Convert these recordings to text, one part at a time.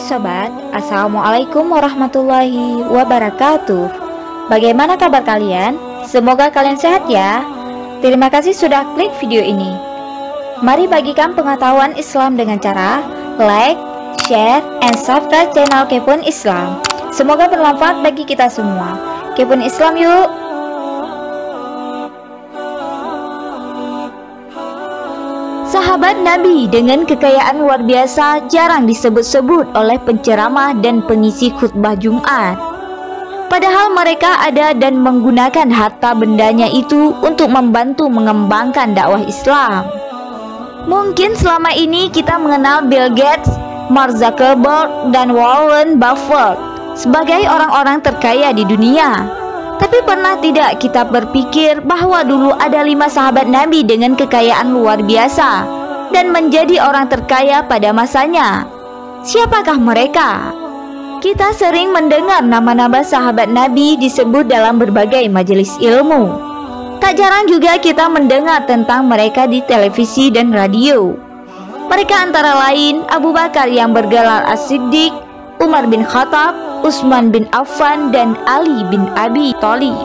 Hai sobat, Assalamualaikum warahmatullahi wabarakatuh. Bagaimana kabar kalian? Semoga kalian sehat ya. Terima kasih sudah klik video ini. Mari bagikan pengetahuan Islam dengan cara like, share, and subscribe channel Kepoin Islam. Semoga bermanfaat bagi kita semua. Kepoin Islam yuk. Sahabat Nabi dengan kekayaan luar biasa jarang disebut-sebut oleh penceramah dan pengisi khutbah Jumat. Padahal mereka ada dan menggunakan harta bendanya itu untuk membantu mengembangkan dakwah Islam. Mungkin selama ini kita mengenal Bill Gates, Mark Zuckerberg, dan Warren Buffett sebagai orang-orang terkaya di dunia. Tapi pernah tidak kita berpikir bahwa dulu ada 5 sahabat Nabi dengan kekayaan luar biasa dan menjadi orang terkaya pada masanya? Siapakah mereka? Kita sering mendengar nama-nama sahabat Nabi disebut dalam berbagai majelis ilmu. Tak jarang juga kita mendengar tentang mereka di televisi dan radio. Mereka antara lain Abu Bakar yang bergelar As-Siddiq, Umar bin Khattab, Utsman bin Affan, dan Ali bin Abi Thalib.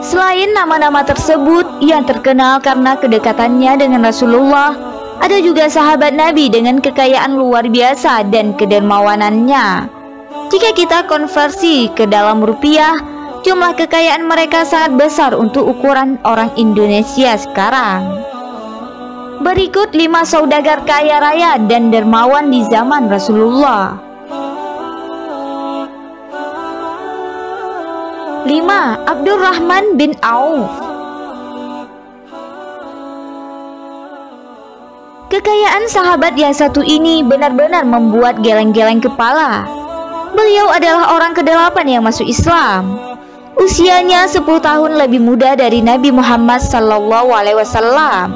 Selain nama-nama tersebut yang terkenal karena kedekatannya dengan Rasulullah, ada juga sahabat Nabi dengan kekayaan luar biasa dan kedermawanannya. Jika kita konversi ke dalam rupiah, jumlah kekayaan mereka sangat besar untuk ukuran orang Indonesia sekarang. Berikut 5 saudagar kaya raya dan dermawan di zaman Rasulullah. 5. Abdurrahman bin Auf. Kekayaan sahabat yang satu ini benar-benar membuat geleng-geleng kepala. Beliau adalah orang ke-8 yang masuk Islam. Usianya 10 tahun lebih muda dari Nabi Muhammad SAW.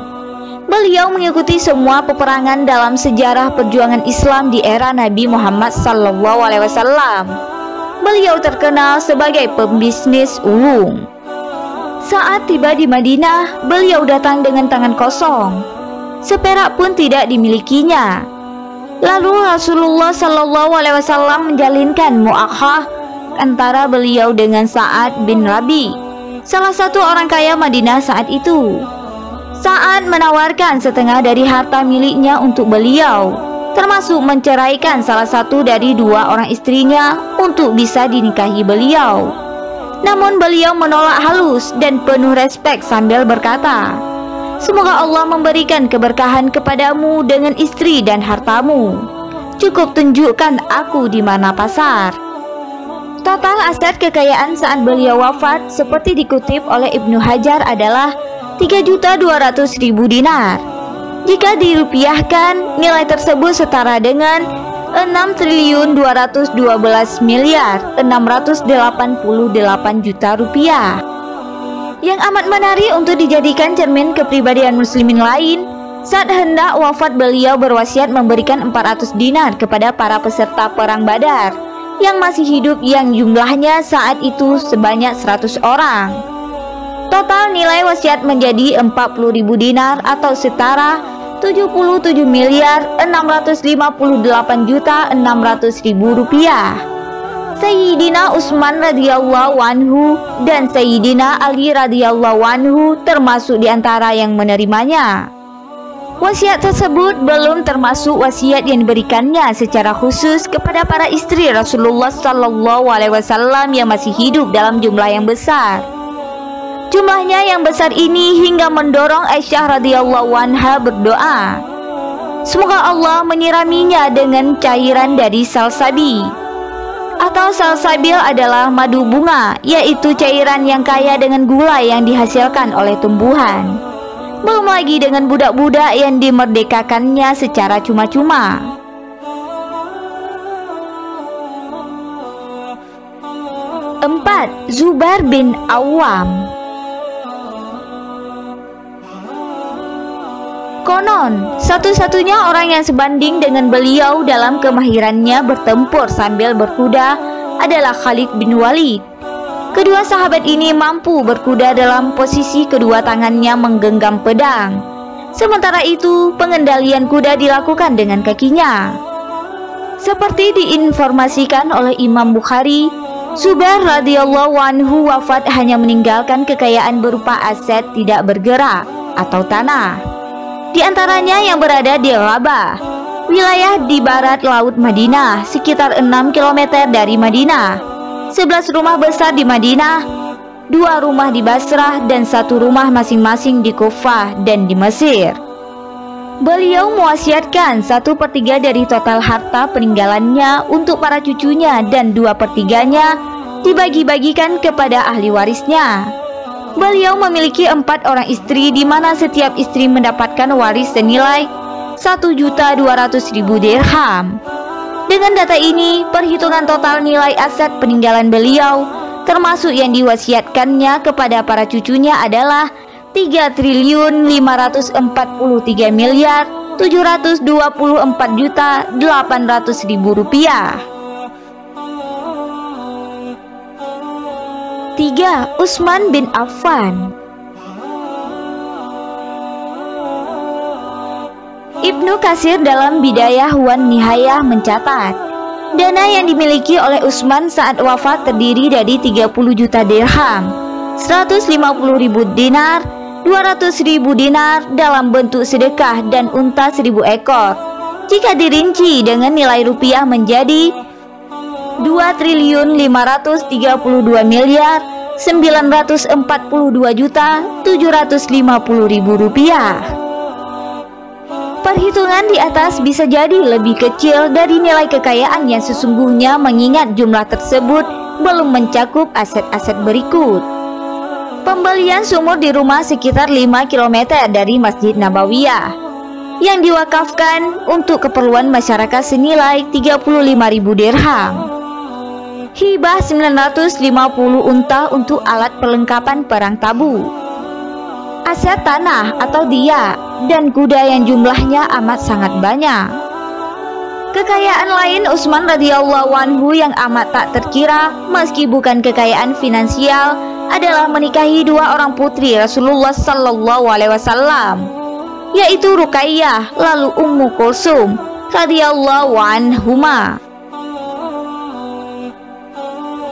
Beliau mengikuti semua peperangan dalam sejarah perjuangan Islam di era Nabi Muhammad SAW. Beliau terkenal sebagai pembisnis ulung. Saat tiba di Madinah, beliau datang dengan tangan kosong. Seperak pun tidak dimilikinya. Lalu Rasulullah SAW menjalinkan mu'akhah antara beliau dengan Sa'ad bin Rabi, salah satu orang kaya Madinah saat itu. Sa'ad menawarkan setengah dari harta miliknya untuk beliau, termasuk menceraikan salah satu dari 2 orang istrinya untuk bisa dinikahi beliau. Namun beliau menolak halus dan penuh respek sambil berkata, "Semoga Allah memberikan keberkahan kepadamu dengan istri dan hartamu. Cukup tunjukkan aku di mana pasar." Total aset kekayaan saat beliau wafat seperti dikutip oleh Ibnu Hajar adalah 3.200.000 dinar. Jika dirupiahkan, nilai tersebut setara dengan 6.212.688 juta rupiah. Yang amat menarik untuk dijadikan cermin kepribadian muslimin lain, saat hendak wafat beliau berwasiat memberikan 400 dinar kepada para peserta perang Badar yang masih hidup, yang jumlahnya saat itu sebanyak 100 orang. Total nilai wasiat menjadi 40.000 dinar atau setara 77.658.600.000 rupiah. Sayyidina Utsman radhiyallahu anhu dan Sayyidina Ali radhiyallahu anhu termasuk di antara yang menerimanya. Wasiat tersebut belum termasuk wasiat yang diberikannya secara khusus kepada para istri Rasulullah SAW yang masih hidup dalam jumlah yang besar. Jumlahnya yang besar ini hingga mendorong Aisyah radhiyallahu anha berdoa, semoga Allah menyiraminya dengan cairan dari salsabil. Atau salsabil adalah madu bunga, yaitu cairan yang kaya dengan gula yang dihasilkan oleh tumbuhan. Belum lagi dengan budak-budak yang dimerdekakannya secara cuma-cuma. 4. Zubair bin Awam. Konon, satu-satunya orang yang sebanding dengan beliau dalam kemahirannya bertempur sambil berkuda adalah Khalid bin Walid. Kedua sahabat ini mampu berkuda dalam posisi kedua tangannya menggenggam pedang. Sementara itu, pengendalian kuda dilakukan dengan kakinya. Seperti diinformasikan oleh Imam Bukhari, Zubair radhiyallahu anhu wafat hanya meninggalkan kekayaan berupa aset tidak bergerak atau tanah. Di antaranya yang berada di Rabah, wilayah di barat laut Madinah, sekitar 6 km dari Madinah, 11 rumah besar di Madinah, 2 rumah di Basrah, dan 1 rumah masing-masing di Kufah dan di Mesir. Beliau mewasiatkan 1/3 dari total harta peninggalannya untuk para cucunya dan 2/3-nya dibagi-bagikan kepada ahli warisnya. Beliau memiliki 4 orang istri, di mana setiap istri mendapatkan waris senilai 1.200.000 dirham. Dengan data ini, perhitungan total nilai aset peninggalan beliau, termasuk yang diwasiatkannya kepada para cucunya, adalah 3.544.724.800.000 rupiah. 3. Utsman bin Affan. Ibnu Katsir dalam Bidayah wan Nihayah mencatat, dana yang dimiliki oleh Utsman saat wafat terdiri dari 30 juta dirham, 150.000 dinar, 200.000 dinar dalam bentuk sedekah, dan unta 1.000 ekor. Jika dirinci dengan nilai rupiah menjadi 2.542.942.750.000 rupiah. Perhitungan di atas bisa jadi lebih kecil dari nilai kekayaan yang sesungguhnya, mengingat jumlah tersebut belum mencakup aset-aset berikut. Pembelian sumur di rumah sekitar 5 km dari Masjid Nabawiyah yang diwakafkan untuk keperluan masyarakat senilai 35.000 dirham. Hibah 950 unta untuk alat perlengkapan perang tabu. Aset tanah atau diya dan kuda yang jumlahnya amat sangat banyak. Kekayaan lain Utsman radhiyallahu anhu yang amat tak terkira meski bukan kekayaan finansial adalah menikahi 2 orang putri Rasulullah sallallahu alaihi wasallam, yaitu Ruqayyah lalu Ummu Kulsum radhiyallahu anhuma.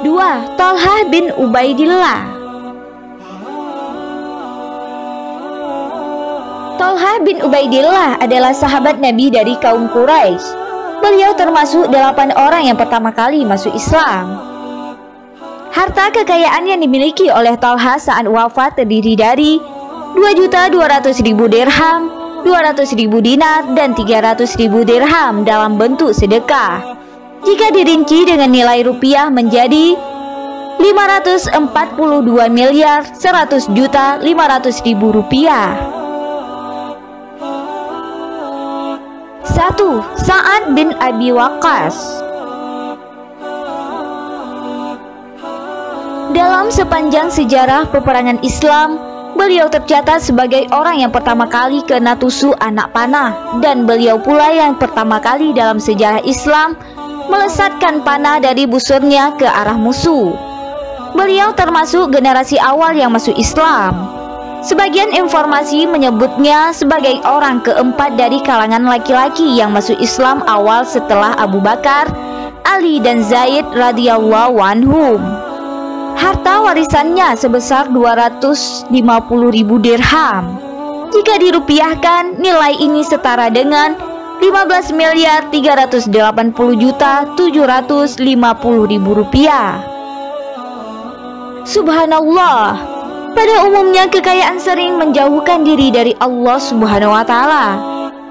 2. Thalhah bin Ubaidillah. Thalhah bin Ubaidillah adalah sahabat Nabi dari kaum Quraisy. Beliau termasuk 8 orang yang pertama kali masuk Islam. Harta kekayaan yang dimiliki oleh Thalhah saat wafat terdiri dari 2.200.000 dirham, 200.000 dinar, dan 300.000 dirham dalam bentuk sedekah. Jika dirinci dengan nilai rupiah menjadi 542.100.500.000 rupiah. 1. Sa'ad bin Abi Waqqas. Dalam sepanjang sejarah peperangan Islam, beliau tercatat sebagai orang yang pertama kali kena tusuk anak panah, dan beliau pula yang pertama kali dalam sejarah Islam melesatkan panah dari busurnya ke arah musuh. Beliau termasuk generasi awal yang masuk Islam. Sebagian informasi menyebutnya sebagai orang keempat dari kalangan laki-laki yang masuk Islam awal setelah Abu Bakar, Ali, dan Zaid radhiyallahu anhum. Harta warisannya sebesar 250.000 dirham. Jika dirupiahkan, nilai ini setara dengan 15.380.750.000 rupiah. Subhanallah. Pada umumnya kekayaan sering menjauhkan diri dari Allah Subhanahu wa taala.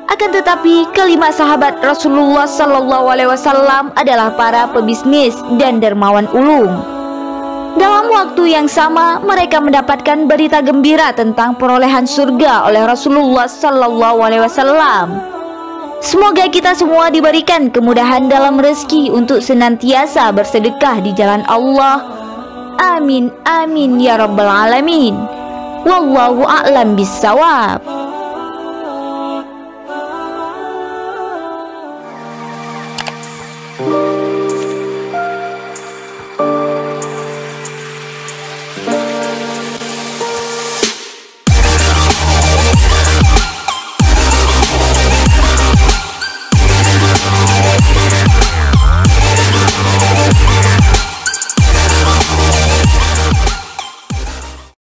Akan tetapi kelima sahabat Rasulullah sallallahu alaihi wasallam adalah para pebisnis dan dermawan ulung. Dalam waktu yang sama mereka mendapatkan berita gembira tentang perolehan surga oleh Rasulullah sallallahu alaihi wasallam. Semoga kita semua diberikan kemudahan dalam rezeki untuk senantiasa bersedekah di jalan Allah. Amin, amin ya rabbal alamin. Wallahu a'lam bissawab.